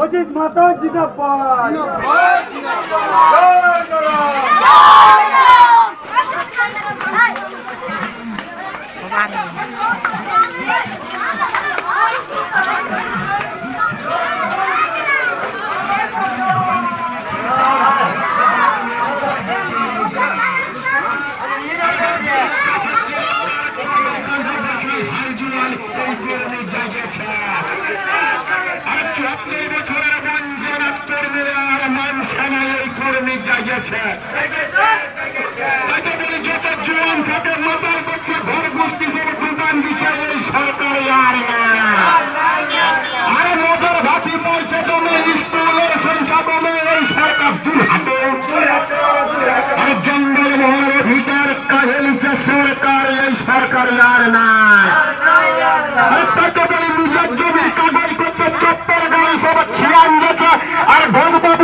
অজিত মাতা জিন্দাবাদ। জঙ্গলমহল অধিকার কাহিলছে সরকার, এই সরকার আর নাই। নিজের জমির কাগজ করতে চপ্পর গাড়ি সব খেয়াল গেছে আর ভোট